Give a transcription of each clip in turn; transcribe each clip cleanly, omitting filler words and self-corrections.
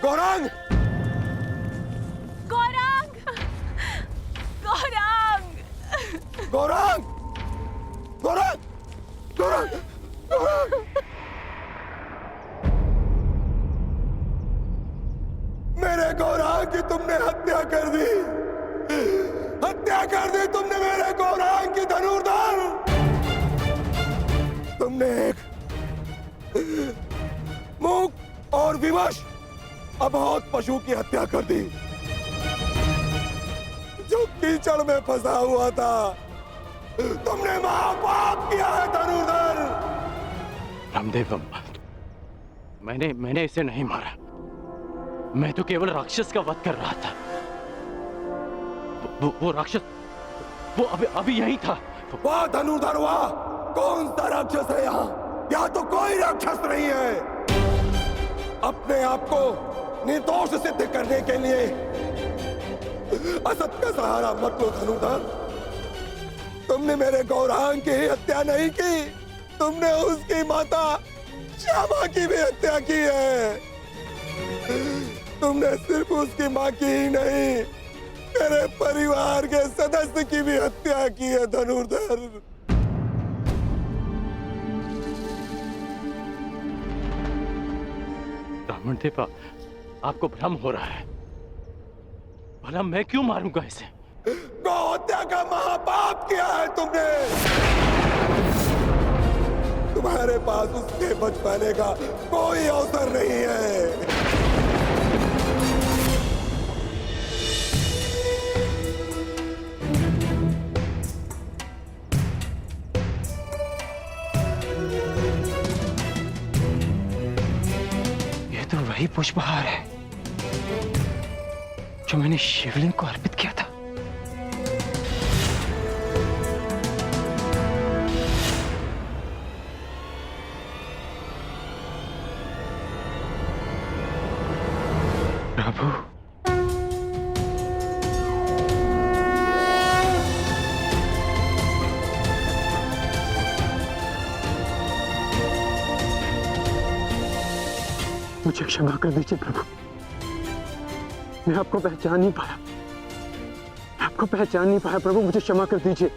गौरांग! गौरांग! गौरांग! गौरांग! गौरांग! गौरांग! गौरांग! मेरे गौरांग की तुमने हत्या कर दी। हत्या कर दी तुमने मेरे गौरांग की धनुर्धर। तुमने एक मूक और विवश अबोध पशु की हत्या कर दी, जो कीचड़ में फंसा हुआ था। तुमने महापाप किया है धनुर्धर। रामदेव, मैंने इसे नहीं मारा। मैं तो केवल राक्षस का वध कर रहा था। वो राक्षस वो अभी यही था। वाह धनुर्धर वाह! कौन सा राक्षस है यहाँ तो कोई राक्षस नहीं है। अपने आप को निर्दोष सिद्ध करने के लिए असत का सहारा मत लो धनुर्धर। तुमने मेरे गौरांग की हत्या नहीं की, तुमने उसकी माता श्यामा की भी हत्या की है। तुमने सिर्फ उसकी मां की ही नहीं, मेरे परिवार के सदस्य की भी हत्या की है धनुर्धर। ब्राह्मण देव, आपको भ्रम हो रहा है। भला मैं क्यों मारूंगा इसे? गौ हत्या का महापाप किया है तुमने। तुम्हारे पास उसके बच पाने का कोई अवसर नहीं है। तो वही पुष्पहार है जो मैंने शिवलिंग को अर्पित किया था। प्रभु, मुझे क्षमा कर दीजिए प्रभु। मैं आपको पहचान नहीं पाया। प्रभु, मुझे क्षमा कर दीजिए।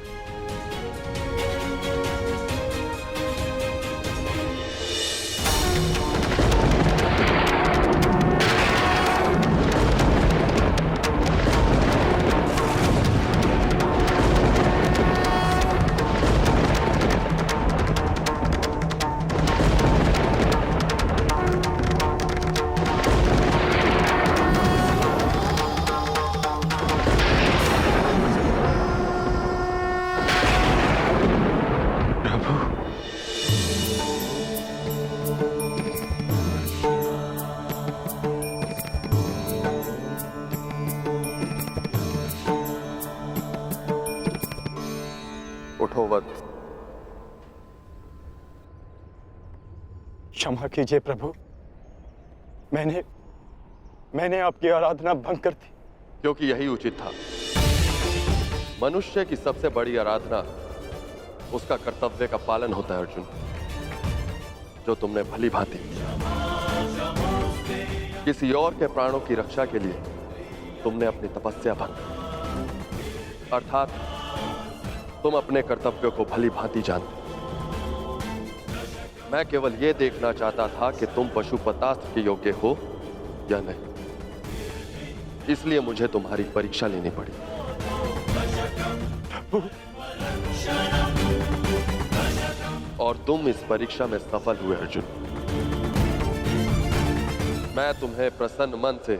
उठो वध। क्षमा कीजिए प्रभु, मैंने आपकी आराधना भंग कर दी। क्योंकि यही उचित था। मनुष्य की सबसे बड़ी आराधना उसका कर्तव्य का पालन होता है अर्जुन, जो तुमने भली भांति किसी और के प्राणों की रक्षा के लिए तुमने अपनी तपस्या भंग, अर्थात तुम अपने कर्तव्यों को भली भांति जानते। मैं केवल यह देखना चाहता था कि तुम पशुपतास्त्र के योग्य हो या नहीं, इसलिए मुझे तुम्हारी परीक्षा लेनी पड़ी। और तुम इस परीक्षा में सफल हुए अर्जुन। मैं तुम्हें प्रसन्न मन से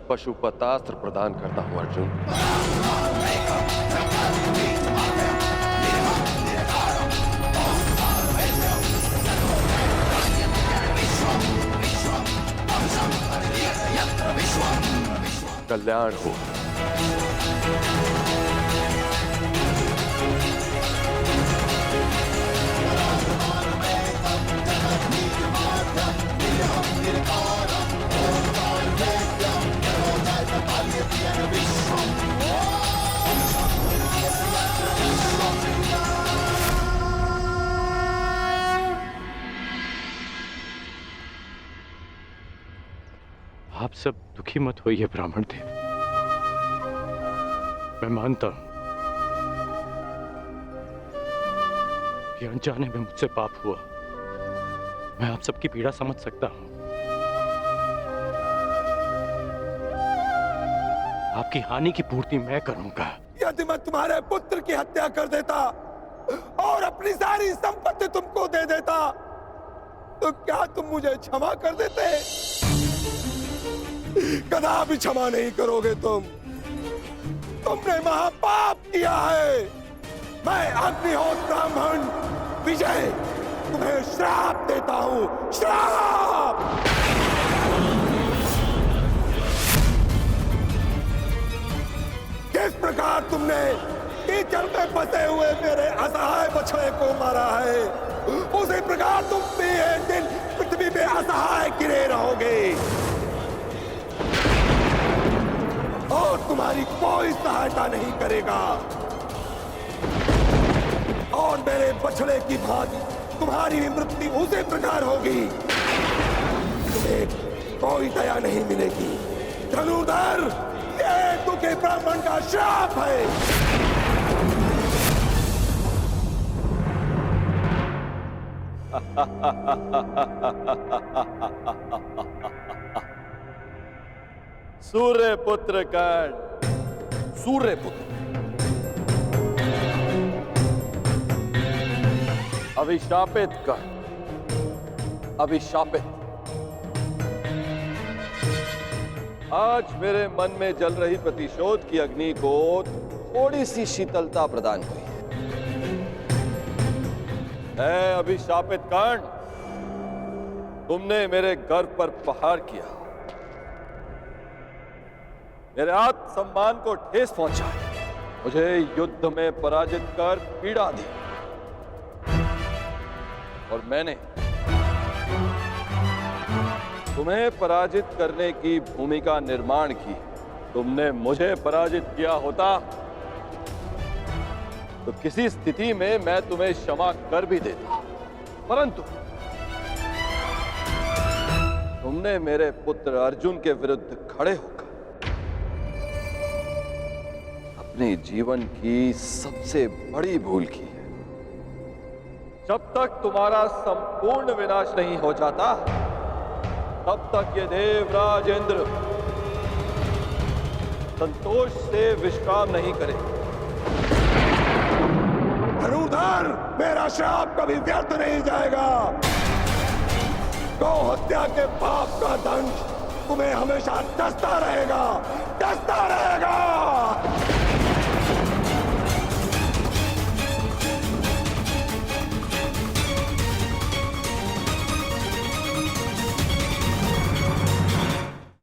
पशुपतास्त्र प्रदान करता हूं अर्जुन। कल्याण हो। आप सब दुखी मत होइए ब्राह्मण देव। मैं मानता हूं कि अनजाने में मुझसे पाप हुआ। मैं आप सबकी पीड़ा समझ सकता हूं। आपकी हानि की पूर्ति मैं करूंगा। यदि मैं तुम्हारे पुत्र की हत्या कर देता और अपनी सारी संपत्ति तुमको दे देता तो क्या तुम मुझे क्षमा कर देते? कदापि क्षमा नहीं करोगे तुम। तुमने महापाप किया है। मैं अग्निहोत्र ब्राह्मण विजय तुम्हें श्राप देता हूं। श्राप! जिस प्रकार तुमने कीचड़ में फंसे हुए मेरे असहाय बछड़े को मारा है, उसी प्रकार तुम भी एक दिन पृथ्वी पे असहाय गिरे रहोगे और तुम्हारी कोई सहायता नहीं करेगा। और मेरे बछड़े की भांति तुम्हारी भी मृत्यु उसी प्रकार होगी। तुम्हें कोई दया नहीं मिलेगी। धनुर्धर, ये दुखी ब्राह्मण का श्राप है। सूर्य पुत्र कर्ण, सूर्य पुत्र, अभिशापित कर्ण, अभिशापित। आज मेरे मन में जल रही प्रतिशोध की अग्नि को थोड़ी सी शीतलता प्रदान हुई है। अभिशापित कर्ण, तुमने मेरे गर्व पर प्रहार किया, मेरे आत्मसम्मान को ठेस पहुंचाई, मुझे युद्ध में पराजित कर पीड़ा दी और मैंने तुम्हें पराजित करने की भूमिका निर्माण की। तुमने मुझे पराजित किया होता तो किसी स्थिति में मैं तुम्हें क्षमा कर भी देता, परंतु तुमने मेरे पुत्र अर्जुन के विरुद्ध खड़े होकर अपने जीवन की सबसे बड़ी भूल की है। जब तक तुम्हारा संपूर्ण विनाश नहीं हो जाता, तब तक ये देवराज इंद्र संतोष से विश्राम नहीं करेगा। धनुर्धर, मेरा श्राप कभी व्यर्थ नहीं जाएगा। गौ हत्या के पाप का दंड तुम्हें हमेशा डसता रहेगा, डसता रहेगा।